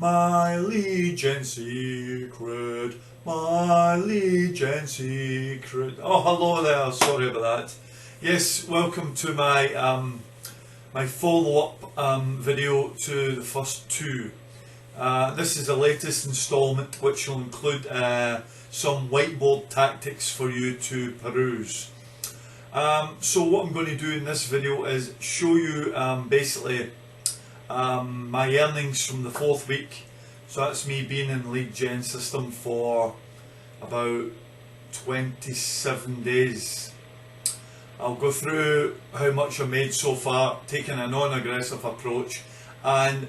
My Legion secret, my Legion secret. Oh, hello there. Sorry about that. Yes, welcome to my follow-up video to the first two. This is the latest instalment, which will include some whiteboard tactics for you to peruse. So what I'm going to do in this video is show you basically my earnings from the fourth week. So that's me being in the lead gen system for about 27 days. I'll go through how much I made so far, taking a non-aggressive approach, and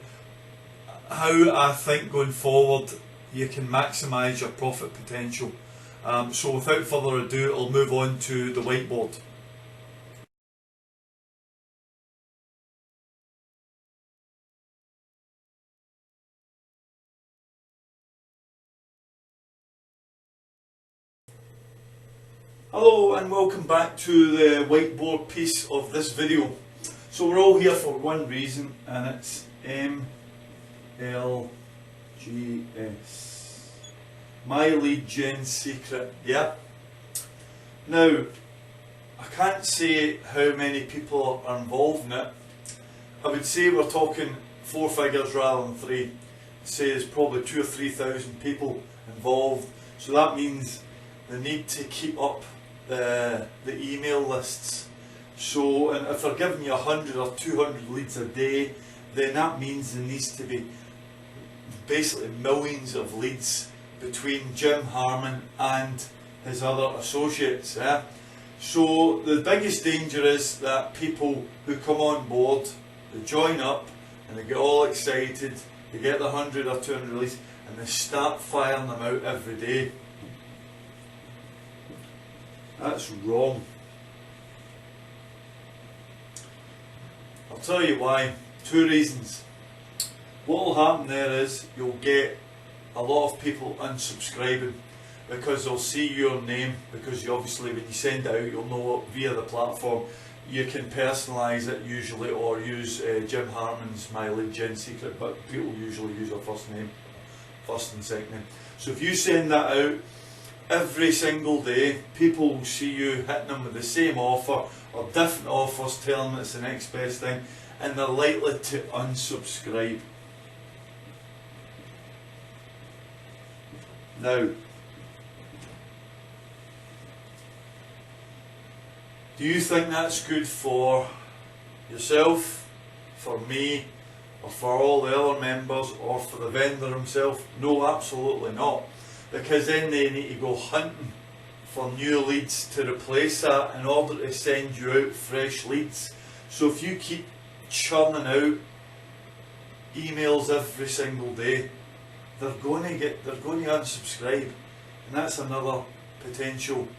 how I think going forward you can maximise your profit potential. So without further ado, I'll move on to the whiteboard. Hello and welcome back to the whiteboard piece of this video. So we're all here for one reason, and it's MLGS. My lead gen secret, yeah. Now, I can't say how many people are involved in it. I would say we're talking 4 figures rather than 3. I'd say there's probably 2,000 or 3,000 people involved. So that means the need to keep up the email lists. So, and if they're giving you 100 or 200 leads a day, then that means there needs to be basically millions of leads between Jim Harman and his other associates. So the biggest danger is that people who come on board, they join up and they get all excited, they get the 100 or 200 leads and they start firing them out every day. That's wrong. I'll tell you why. 2 reasons. What will happen there is you'll get a lot of people unsubscribing because they'll see your name, because you obviously when you send it out you'll know it via the platform. You can personalise it usually, or use Jim Harman's My Lead Gen Secret, but people usually use their first name, first and second name. So if you send that out every single day, people will see you hitting them with the same offer or different offers, telling them it's the next best thing, and they're likely to unsubscribe. Now, do you think that's good for yourself, for me, or for all the other members, or for the vendor himself? No, absolutely not. Because then they need to go hunting for new leads to replace that in order to send you out fresh leads. So if you keep churning out emails every single day, they're going to unsubscribe, and that's another potential,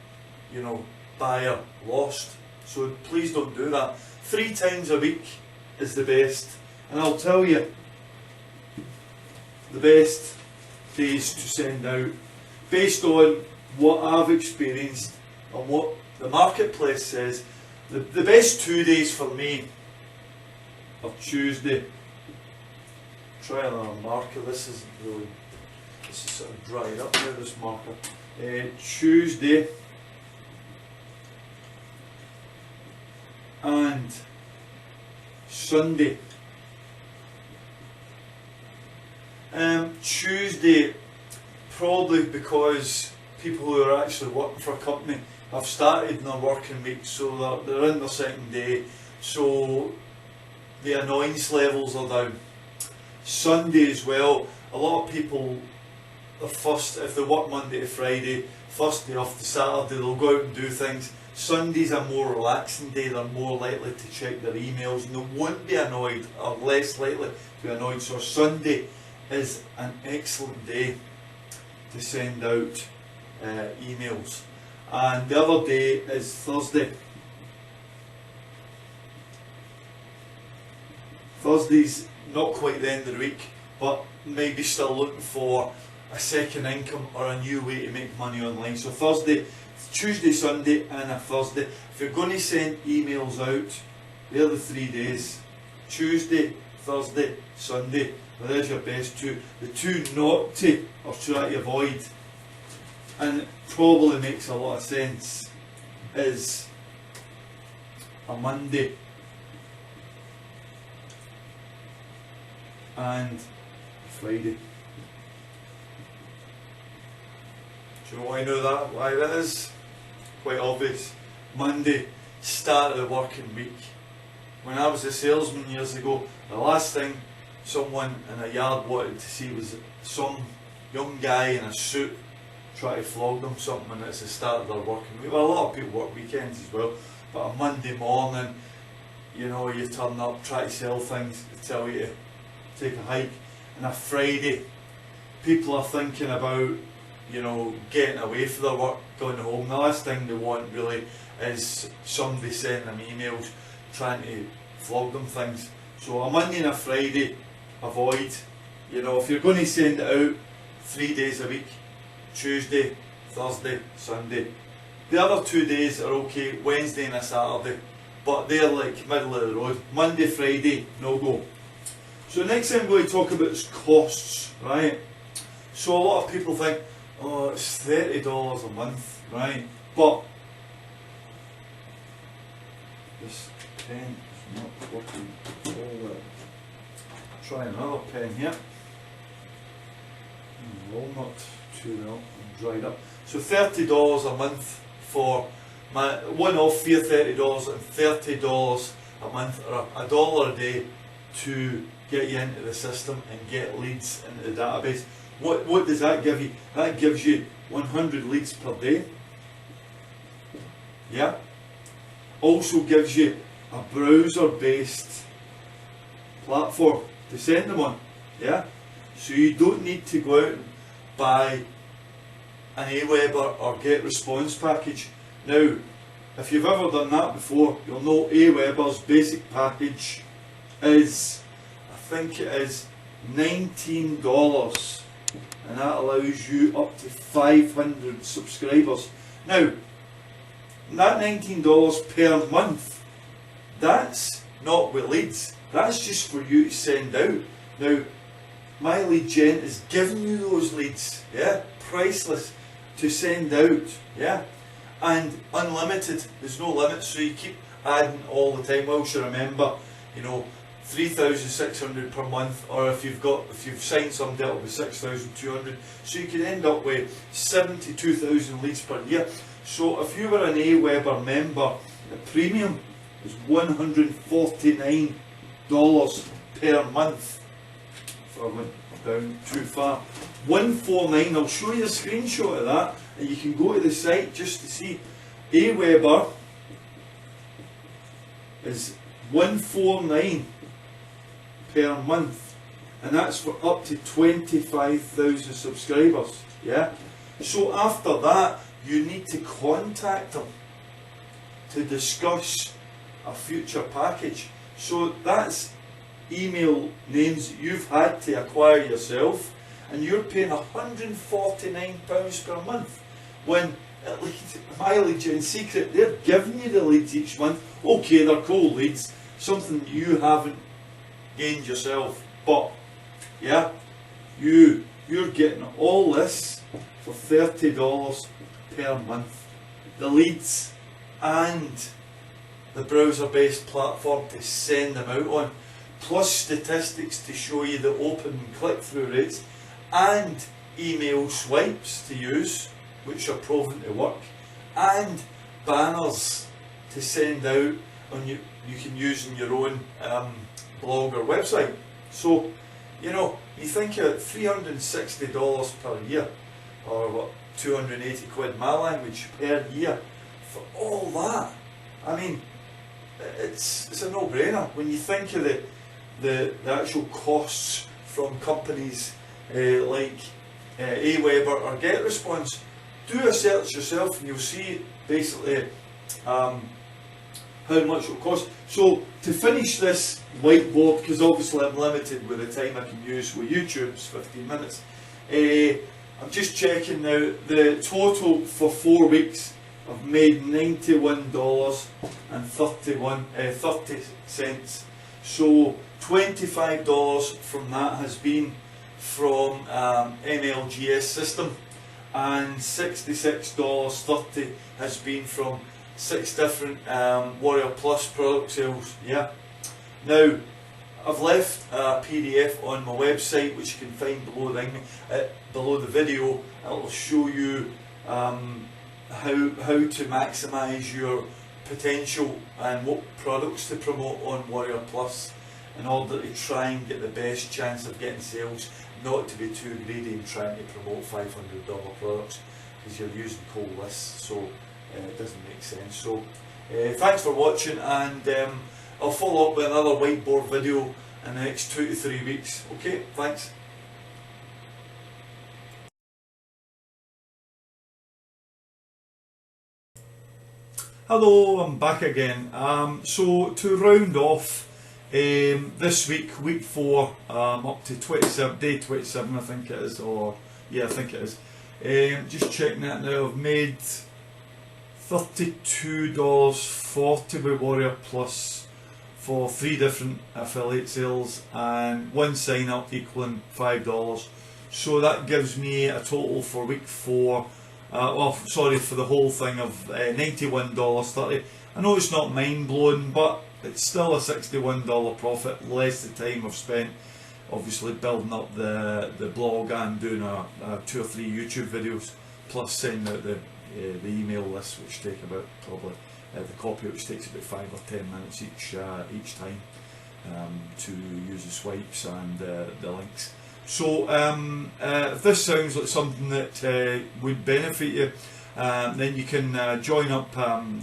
buyer lost. So please don't do that. 3 times a week is the best, and I'll tell you the best days to send out based on what I've experienced and what the marketplace says. The best 2 days for me are Tuesday. Try another marker. This is sort of dried up now, this marker. Tuesday and Sunday. Tuesday, probably because people who are actually working for a company have started in their working week, so they're in their second day, so the annoyance levels are down. Sunday as well, a lot of people, if they work Monday to Friday, first day off to Saturday, they'll go out and do things. Sunday's a more relaxing day, they're more likely to check their emails and they won't be annoyed, or less likely to be annoyed. So Sunday is an excellent day to send out emails. And the other day is Thursday. Thursday's not quite the end of the week, but maybe still looking for a second income or a new way to make money online. So Thursday, Tuesday, Sunday and a Thursday. If you're going to send emails out, they're the 3 days. Tuesday, Thursday, Sunday. Well, there's your best two. The two not to or try to avoid, and it probably makes a lot of sense, is a Monday and a Friday. Do you know why I know that? Why that is? Quite obvious. Monday, start of the working week. When I was a salesman years ago, the last thing someone in a yard wanted to see was some young guy in a suit try to flog them something when it's the start of their working week. Well, a lot of people work weekends as well, but a Monday morning, you know, you turn up, try to sell things, they tell you to take a hike. And a Friday, people are thinking about, you know, getting away from their work, going home. The last thing they want really is somebody sending them emails trying to flog them things. So a Monday and a Friday, avoid. You know, if you're going to send it out 3 days a week, Tuesday, Thursday, Sunday. The other 2 days are okay, Wednesday and a Saturday, but they're like middle of the road. Monday, Friday, no go. So next thing I'm going to talk about is costs, right? So a lot of people think, oh, it's $30 a month, right? But this pen is not working all well. Try another pen here. Walnut too well and dried up. So $30 a month for my one-off fee of $30 and $30 a month, or $1 a day to get you into the system and get leads into the database. What does that give you? That gives you 100 leads per day. Yeah. Also gives you a browser-based platform to send them on. Yeah. So you don't need to go out and buy an Aweber or GetResponse package. Now, if you've ever done that before, you'll know Aweber's basic package is, I think it is $19, and that allows you up to 500 subscribers. Now, that $19 per month, that's not with leads, that's just for you to send out. Now, My Lead Gen is giving you those leads, yeah, priceless to send out, yeah, and unlimited. There's no limit, so you keep adding all the time. Well, you remember, you know, 3,600 per month, or if you've signed some deal with 6,200, so you can end up with 72,000 leads per year. So if you were an Aweber member, the premium is $149 per month. If I went down too far, 149. I'll show you a screenshot of that, and you can go to the site just to see. Aweber is 149 per month, and that's for up to 25,000 subscribers. Yeah. So after that, you need to contact them to discuss a future package. So that's email names that you've had to acquire yourself, and you're paying £149 per month, when at least My Lead Gen Secret, they're giving you the leads each month. Okay, they're cold leads, something you haven't gained yourself, but yeah, you're getting all this for $30 per month. The leads and the browser-based platform to send them out on, plus statistics to show you the open and click-through rates, and email swipes to use, which are proven to work, and banners to send out on you can use in your own blog or website. So, you know, you think of $360 per year, or what, 280 quid my language per year for all that. I mean, it's a no-brainer when you think of the actual costs from companies like Aweber or GetResponse. Do a search yourself and you'll see basically how much it will cost. So to finish this whiteboard, because obviously I'm limited with the time I can use with YouTube's 15 minutes, I'm just checking now the total for 4 weeks. I've made $91 and 30 cents. So $25 from that has been from MLGS system, and $66.30 has been from 6 different Warrior Plus product sales. Yeah. Now, I've left a PDF on my website which you can find below the video. It'll show you how to maximise your potential and what products to promote on Warrior Plus in order to try and get the best chance of getting sales, not to be too greedy and trying to promote $500 products because you're using cold lists, so it doesn't make sense. So thanks for watching, and I'll follow up with another whiteboard video in the next 2 to 3 weeks. Okay, thanks. Hello, I'm back again. So to round off this week, week 4, up to day 27 I think it is, or yeah I think it is. Just checking that now, I've made $32.40 with Warrior Plus for 3 different affiliate sales and 1 sign up equaling $5. So that gives me a total for week 4, for the whole thing of $91.30. I know it's not mind blowing, but it's still a $61 profit, less the time I've spent obviously building up the blog and doing 2 or 3 YouTube videos, plus sending out the email list, which take about probably the copy, which takes about 5 or 10 minutes each time to use the swipes and the links. So if this sounds like something that would benefit you, then you can join up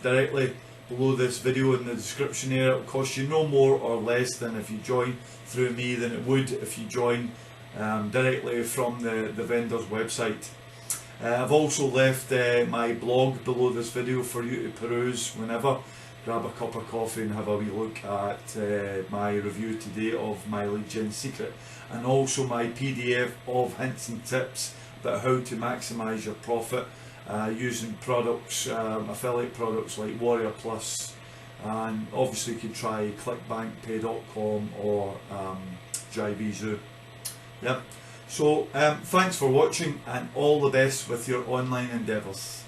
directly below this video in the description area. It'll cost you no more or less than if you join through me than it would if you join directly from the vendor's website. I've also left my blog below this video for you to peruse whenever. Grab a cup of coffee and have a wee look at my review today of my Lead Gen Secret, and also my PDF of hints and tips about how to maximise your profit using products, affiliate products like Warrior Plus, and obviously you can try clickbankpay.com or JiveZoo. Yep. So thanks for watching, and all the best with your online endeavours.